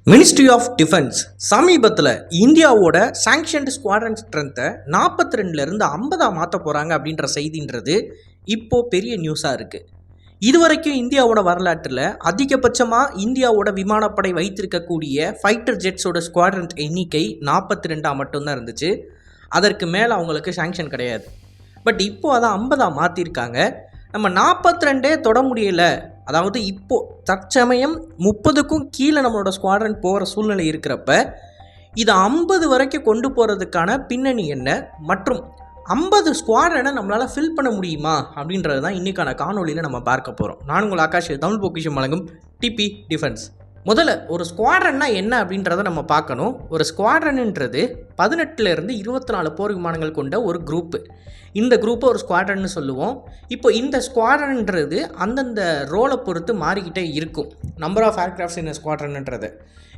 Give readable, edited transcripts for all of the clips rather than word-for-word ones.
Ministry of defence சமீபத்தில் இந்தியாவோட sanctioned squadron ஸ்ட்ரென்த்தை 42லேருந்து 50 மாற்ற போகிறாங்க அப்படின்ற செய்தின்றது இப்போது பெரிய நியூஸாக இருக்குது. இதுவரைக்கும் இந்தியாவோட வரலாற்றில் அதிகபட்சமாக இந்தியாவோட விமானப்படை வைத்திருக்கக்கூடிய ஃபைட்டர் ஜெட்ஸோட ஸ்குவாட்ரன் எண்ணிக்கை 42 மட்டும்தான் இருந்துச்சு. அதற்கு மேலே அவங்களுக்கு சாங்ஷன் கிடையாது. பட் இப்போது அதை 50 மாற்றிருக்காங்க. நம்ம 42 தொட முடியலை, அதாவது இப்போது தற்சமயம் 30க்கும் கீழே நம்மளோட ஸ்குவாட்ரன் போகிற சூழ்நிலை இருக்கிறப்ப இதை 50 வரைக்கும் கொண்டு போகிறதுக்கான பின்னணி என்ன மற்றும் 50 ஸ்குவாட்ரனை நம்மளால் ஃபில் பண்ண முடியுமா அப்படின்றது தான் இன்றைக்கான காணொலியில் நம்ம பார்க்க போகிறோம். நான் உங்கள் ஆகாஷ், தமிழ் பொக்கிஷம் வழங்கும் டிபி டிஃபென்ஸ். முதல்ல ஒரு ஸ்குவாட்ரன்னா என்ன அப்படின்றத நம்ம பார்க்கணும். ஒரு ஸ்குவாட்ரன்ன்றது 18லேருந்து 24 போர் விமானங்கள் கொண்ட ஒரு குரூப்பு. இந்த குரூப்பை ஒரு ஸ்குவாட்ரன்னு சொல்லுவோம். இப்போ இந்த ஸ்குவாட்ரன்ன்றது அந்தந்த ரோலை பொறுத்து மாறிக்கிட்டே இருக்கும். நம்பர் ஆஃப் ஏர்க்ராஃப்ட்ஸ் இந்த ஸ்குவாட்ரன்ன்றது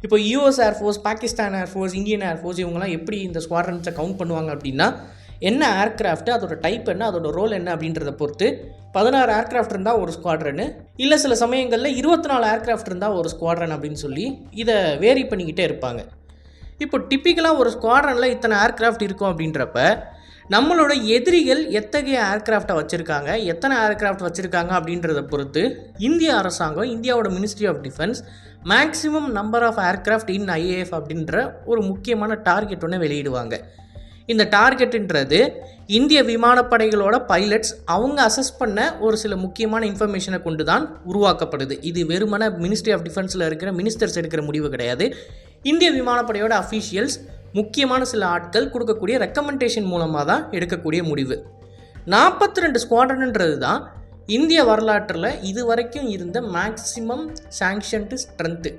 இப்போ US air force, Pakistan air force, Indian air force இவங்கெல்லாம் எப்படி இந்த ஸ்குவாட்ரன்ஸை கவுண்ட் பண்ணுவாங்க அப்படின்னா, என்ன ஏர்க்ராஃப்ட்டு, அதோட டைப் என்ன, அதோட ரோல் என்ன அப்படின்றத பொறுத்து 16 ஏர்க்ராஃப்ட் இருந்தால் ஒரு ஸ்குவாட்ரனு, இல்லை சில சமயங்களில் 24 ஏர்க்ராஃப்ட் இருந்தால் ஒரு ஸ்குவாட்ரன் அப்படின்னு சொல்லி இதை வேரி பண்ணிக்கிட்டே இருப்பாங்க. இப்போ டிப்பிக்கலாக ஒரு ஸ்குவாட்ரனில் இத்தனை ஏர்க்ராஃப்ட் இருக்கும் அப்படின்றப்ப நம்மளோட எதிரிகள் எத்தகைய ஏர்க்ராஃப்டை வச்சுருக்காங்க, எத்தனை ஏர்க்ராஃப்ட் வச்சுருக்காங்க அப்படின்றத பொறுத்து இந்திய அரசாங்கம், இந்தியாவோட ministry of defence maximum number of aircraft in IAF அப்படின்ற ஒரு முக்கியமான டார்கெட் ஒன்று வெளியிடுவாங்க. இந்த டார்கெட்டுன்றது இந்திய விமானப்படைகளோட பைலட்ஸ் அவங்க அசஸ் பண்ண ஒரு சில முக்கியமான இன்ஃபர்மேஷனை கொண்டு தான் உருவாக்கப்படுது. இது வெறுமன மினிஸ்ட்ரி ஆஃப் டிஃபென்ஸில் இருக்கிற மினிஸ்டர்ஸ் எடுக்கிற முடிவு கிடையாது. இந்திய விமானப்படையோட அஃபீஷியல்ஸ், முக்கியமான சில ஆட்கள் கொடுக்கக்கூடிய ரெக்கமெண்டேஷன் மூலமாக தான் எடுக்கக்கூடிய முடிவு. 42 ஸ்குவாட்ரன்ன்றது தான் இந்திய வரலாற்றில் இது வரைக்கும் இருந்த மேக்சிமம் சாங்ஷன்டு ஸ்ட்ரென்த்து.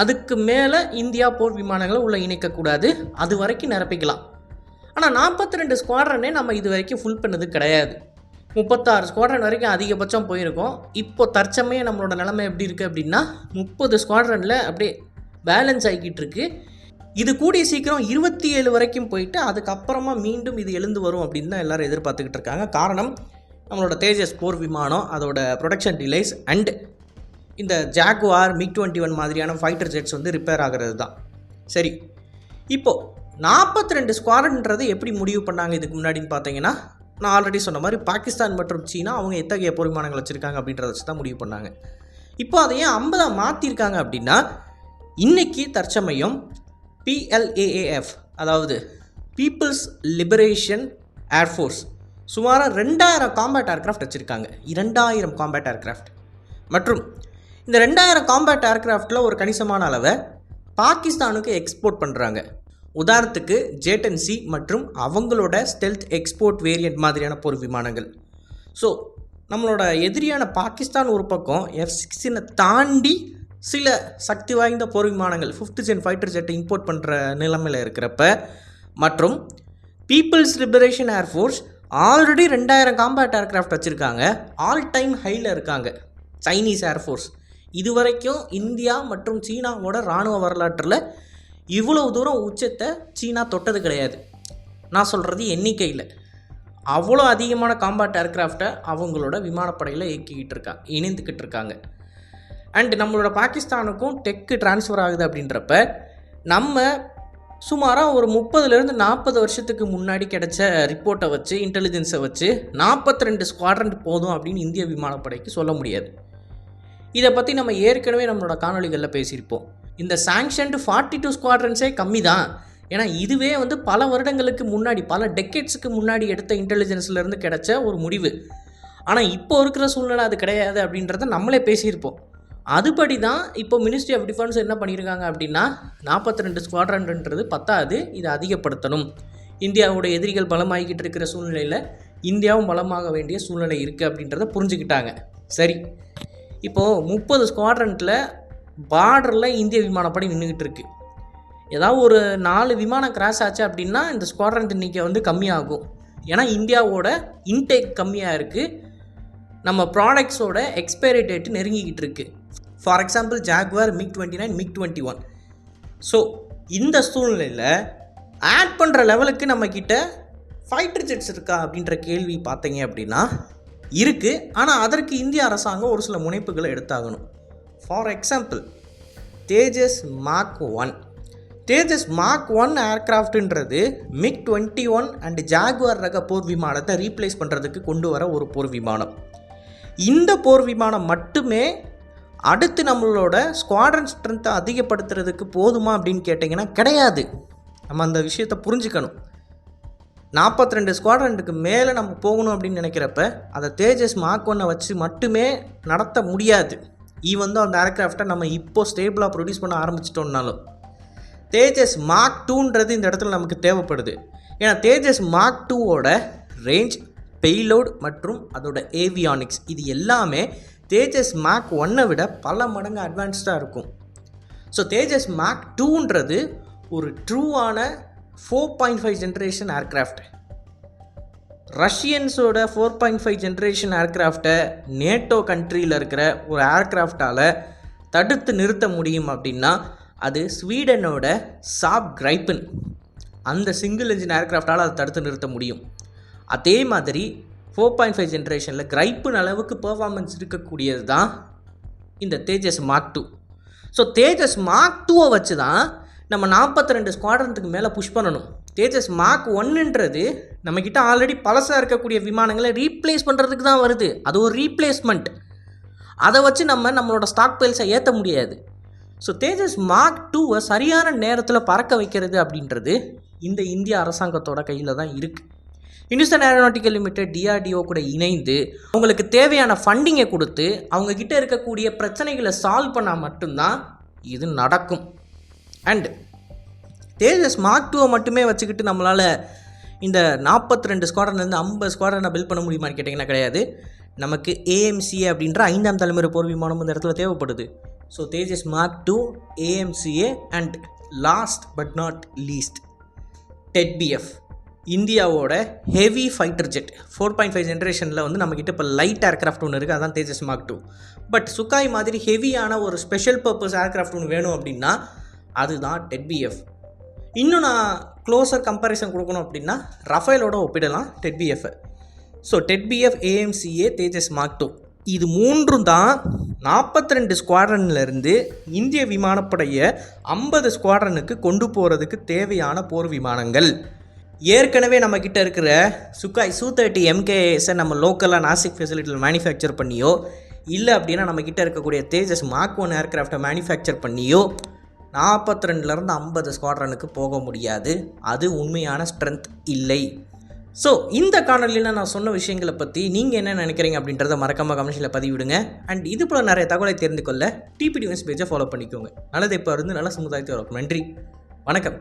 அதுக்கு மேலே இந்தியா போர் விமானங்களை உள்ளே இணைக்கக்கூடாது, அது வரைக்கும் நிரப்பிக்கலாம். ஆனால் 42 ஸ்குவாட்ரனே நம்ம இது வரைக்கும் ஃபுல் பண்ணது கிடையாது. 36 ஸ்குவாட்ரன் வரைக்கும் அதிகபட்சம் போயிருக்கோம். இப்போ தற்சமயம் நம்மளோட நிலைமை எப்படி இருக்குது அப்படின்னா 30 ஸ்குவாட்ரனில் அப்படியே பேலன்ஸ் ஆகிக்கிட்டு இருக்கு. இது கூடிய சீக்கிரம் 27 வரைக்கும் போயிட்டு அதுக்கப்புறமா மீண்டும் இது எழுந்து வரும் அப்படின்னு தான் எல்லோரும் எதிர்பார்த்துக்கிட்டு இருக்காங்க. காரணம், நம்மளோட தேஜஸ் போர் விமானம் அதோட ப்ரொடக்ஷன் டிலேஸ் அண்ட் இந்த ஜாகுவார், MiG-21 மாதிரியான ஃபைட்டர் ஜெட்ஸ் வந்து ரிப்பேர் ஆகிறது தான். சரி, இப்போது 42 ஸ்குவாட்ரன்றது எப்படி முடிவு பண்ணாங்க இதுக்கு முன்னாடின்னு பார்த்தீங்கன்னா, நான் ஆல்ரெடி சொன்ன மாதிரி பாகிஸ்தான் மற்றும் சீனா அவங்க எத்தகைய போர் விமானங்கள் வச்சுருக்காங்க அப்படின்றத வச்சு தான் முடிவு பண்ணாங்க. இப்போ அதை ஏன் 50 மாற்றிருக்காங்க அப்படின்னா, இன்றைக்கி தற்சமயம் PLAAF, அதாவது பீப்புள்ஸ் லிபரேஷன் ஏர்ஃபோர்ஸ், சுமார் 2000 காம்பேட் ஏர்க்ராஃப்ட் வச்சுருக்காங்க. 2000 காம்பேட் ஏர்க்ராஃப்ட். மற்றும் இந்த 2000 காம்பேட் ஏர்க்ராஃப்டில் ஒரு கணிசமான அளவை பாகிஸ்தானுக்கு எக்ஸ்போர்ட் பண்ணுறாங்க. உதாரணத்துக்கு ஜேட்டன்சி மற்றும் அவங்களோட ஸ்டெல்த் எக்ஸ்போர்ட் வேரியண்ட் மாதிரியான போர் விமானங்கள். ஸோ நம்மளோட எதிரியான பாகிஸ்தான் ஒரு பக்கம் F-16 தாண்டி சில சக்தி வாய்ந்த போர் விமானங்கள் 5th Gen ஃபைட்டர் ஜெட்டை இம்போர்ட் பண்ணுற நிலைமையில் இருக்கிறப்ப, மற்றும் peoples liberation air force already 2000 combat aircraft வச்சுருக்காங்க. ஆல் டைம் ஹையில் இருக்காங்க சைனீஸ் ஏர்ஃபோர்ஸ். இது வரைக்கும் இந்தியா மற்றும் சீனாவோட இராணுவ வரலாற்றில் இவ்வளோ தூரம் உச்சத்தை சீனா தொட்டது கிடையாது. நான் சொல்கிறது எண்ணிக்கையில் அவ்வளோ அதிகமான காம்பேட் ஏர்க்ராஃப்டை அவங்களோட விமானப்படையில் இணைந்துக்கிட்டு இருக்காங்க. அண்ட் நம்மளோட பாகிஸ்தானுக்கும் டெக்கு ட்ரான்ஸ்ஃபர் ஆகுது அப்படின்றப்ப நம்ம சுமாராக ஒரு 30லேருந்து 40 வருஷத்துக்கு முன்னாடி கிடைச்ச ரிப்போர்ட்டை வச்சு, இன்டெலிஜென்ஸை வச்சு 42 ஸ்குவாட்ரன் போதும் அப்படின்னு இந்திய விமானப்படைக்கு சொல்ல முடியாது. இதை பற்றி நம்ம ஏற்கனவே நம்மளோட காணொலிகளில் பேசியிருப்போம். இந்த சாங்ஷன்டு 42 ஸ்குவாட்ரன்ஸே கம்மி தான். ஏன்னா இதுவே வந்து பல வருடங்களுக்கு முன்னாடி, பல டெக்கேட்ஸுக்கு முன்னாடி எடுத்த இன்டெலிஜென்ஸ்லேருந்து கிடைச்ச ஒரு முடிவு. ஆனால் இப்போ இருக்கிற சூழ்நிலை அது கிடையாது அப்படின்றத நம்மளே பேசியிருப்போம். அதுபடி தான் இப்போ மினிஸ்ட்ரி ஆஃப் டிஃபென்ஸ் என்ன பண்ணியிருக்காங்க அப்படின்னா, 42 ஸ்குவாட்ரன்ன்றது பத்தாது, இதை அதிகப்படுத்தணும். இந்தியாவோட எதிரிகள் பலமாகிக்கிட்டு இருக்கிற சூழ்நிலையில் இந்தியாவும் பலமாக வேண்டிய சூழ்நிலை இருக்குது அப்படின்றத புரிஞ்சுக்கிட்டாங்க. சரி, இப்போது 30 ஸ்குவாட்ரனில் பார்டரில் இந்திய விமானப்படை நின்றுக்கிட்டு இருக்குது. ஏதாவது ஒரு 4 விமானம் கிராஷ் ஆச்சு அப்படின்னா இந்த ஸ்குவாட்ரன் எண்ணிக்கை வந்து கம்மியாகும். ஏன்னா இந்தியாவோட இன்டேக் கம்மியாக இருக்குது, நம்ம ப்ராடக்ட்ஸோட எக்ஸ்பைரி டேட்டு நெருங்கிக்கிட்டு இருக்குது. For example Jaguar, MiG-29, MiG-21. So இந்த சூழ்நிலையில் ஆட் பண்ணுற லெவலுக்கு நம்மக்கிட்ட ஃபைட்டர் ஜெட்ஸ் இருக்கா அப்படின்ற கேள்வி பார்த்தீங்க அப்படின்னா இருக்குது. ஆனால் அதற்கு இந்திய அரசாங்கம் ஒரு சில முனைப்புகளை எடுத்தாகணும். For example Tejas mark 1. Tejas mark 1 ஏர்க்ராஃப்ட்ன்றது MiG-21 அண்ட் ஜாகுவார் ரக போர் விமானத்தை ரீப்ளேஸ் பண்ணுறதுக்கு கொண்டு வர ஒரு போர் விமானம். இந்த போர் விமானம் மட்டுமே அடுத்து நம்மளோட ஸ்குவாட்ரன் ஸ்ட்ரென்த்தை அதிகப்படுத்துறதுக்கு போதுமா அப்படின்னு கேட்டிங்கன்னா கிடையாது. நம்ம அந்த விஷயத்தை புரிஞ்சுக்கணும். 42 ஸ்குவாட்ரனுக்கு மேலே நம்ம போகணும் அப்படின்னு நினைக்கிறப்ப அதை தேஜஸ் மார்க் 1 வச்சு மட்டுமே நடத்த முடியாது. ஈவன் தான் அந்த ஏர்க்ராஃப்டை நம்ம இப்போ ஸ்டேபிளாக ப்ரொடியூஸ் பண்ண ஆரம்பிச்சிட்டோம்னாலும் தேஜஸ் மார்க் 2ன்றது இந்த இடத்துல நமக்கு தேவைப்படுது. ஏன்னா தேஜஸ் மார்க் 2ஓட ரேஞ்ச், பெய்லோட் மற்றும் அதோட ஏவியானிக்ஸ் இது எல்லாமே தேஜஸ் மார்க் 1 விட பல மடங்கு அட்வான்ஸ்டாக இருக்கும். ஸோ தேஜஸ் மார்க் 2ன்றது ஒரு ட்ரூவான 4.5 ஜென்ரேஷன் ஏர்க்ராஃப்ட். ரஷ்யன்ஸோட 4.5 ஜென்ரேஷன் ஏர்க்ராஃப்டை நேட்டோ கண்ட்ரியில் இருக்கிற ஒரு ஏர்க்ராஃப்டால் தடுத்து நிறுத்த முடியும் அப்படின்னா அது ஸ்வீடனோட சாப் கிரைப்பன் அந்த சிங்கிள் இன்ஜின் ஏர்க்ராஃப்டால் அதை தடுத்து நிறுத்த முடியும். அதே மாதிரி 4.5 ஜென்ரேஷனில் கிரைப்பன் அளவுக்கு பெர்ஃபார்மன்ஸ் இருக்கக்கூடியது தான் இந்த தேஜஸ் மார்க் 2. ஸோ தேஜஸ் மார்க் 2 வச்சு தான் நம்ம 42 ஸ்குவாட்ரனுக்கு மேலே புஷ் பண்ணணும். தேஜஸ் மார்க் 1ன்றது நம்மக்கிட்ட ஆல்ரெடி பழசாக இருக்கக்கூடிய விமானங்களை ரீப்ளேஸ் பண்ணுறதுக்கு தான் வருது. அது ஒரு ரீப்ளேஸ்மெண்ட். அதை வச்சு நம்மளோட ஸ்டாக் பைல்ஸை ஏற்ற முடியாது. ஸோ தேஜஸ் மார்க் 2 சரியான நேரத்தில் பறக்க வைக்கிறது அப்படின்றது இந்த இந்திய அரசாங்கத்தோட கையில் தான் இருக்குது. இந்துஸ்தான் ஏரோநாட்டிக்கல் லிமிடெட் DRDO கூட இணைந்து அவங்களுக்கு தேவையான ஃபண்டிங்கை கொடுத்து அவங்கக்கிட்ட இருக்கக்கூடிய பிரச்சனைகளை சால்வ் பண்ணால் மட்டும்தான் இது நடக்கும். அண்ட் தேஜஸ் மார்க் 2 மட்டுமே வச்சுக்கிட்டு நம்மளால் இந்த 42 ஸ்குவாட்ரன்லேருந்து 50 ஸ்குவாட்ரனை பில்ட் பண்ண முடியுமான்னு கேட்டிங்கன்னா கிடையாது. நமக்கு AMCA அப்படின்ற 5ஆம் தலைமுறை போர் விமானம் இந்த இடத்துல தேவைப்படுது. So Tejas mark 2, AMCA and last but not least TEDBF இந்தியாவோட ஹெவி ஃபைட்டர் ஜெட் 4.5 ஜென்ரேஷனில் வந்து நம்மக்கிட்ட இப்போ லைட் ஏர்க்ராஃப்ட் ஒன்று இருக்குது. அதான் தேஜஸ் மார்க் 2. பட் சுக்காய் மாதிரி ஹெவியான ஒரு ஸ்பெஷல் பர்பஸ் ஏர்க்ராஃப்ட் ஒன்று வேணும் அப்படின்னா அதுதான் TEDBF. இன்னும் நான் க்ளோஸர் கம்பேரிசன் கொடுக்கணும் அப்படின்னா ரஃபேலோட ஒப்பிடலாம் TEDBF. ஸோ TEDBF, AMCA, தேஜஸ் மார்க் 2 இது மூன்றும் தான் 42 ஸ்குவாட்ரன்லேருந்து இந்திய விமானப்படையை 50 ஸ்குவாட்ரனுக்கு கொண்டு போகிறதுக்கு தேவையான போர் விமானங்கள். ஏற்கனவே நம்மக்கிட்ட இருக்கிற சுக்காய் Su-30 MKAஸை நம்ம லோக்கலாக நாசிக் ஃபெசிலிட்டியில் மேனுஃபேக்சர் பண்ணியோ இல்லை அப்படின்னா நம்மக்கிட்ட இருக்கக்கூடிய தேஜஸ் மார்க் 1 ஏர்க்ராஃப்டை மேனுஃபேக்சர் பண்ணியோ 42லேருந்து 50 ஸ்குவாட்ரனுக்கு போக முடியாது. அது உண்மையான ஸ்ட்ரென்த் இல்லை. ஸோ இந்த காணொலியில் நான் சொன்ன விஷயங்களை பற்றி நீங்கள் என்ன நினைக்கிறீங்க அப்படின்றத மறக்காமல் கமெண்ட்ஸில் பதிவிடுங்க. அண்ட் இது போல் நிறைய தகவலை தெரிந்து கொள்ள TP Defense பேஜை ஃபாலோ பண்ணிக்கோங்க. நல்லதை இப்போ இருந்து நல்ல சமுதாயத்தை வளர்க்கும். நன்றி, வணக்கம்.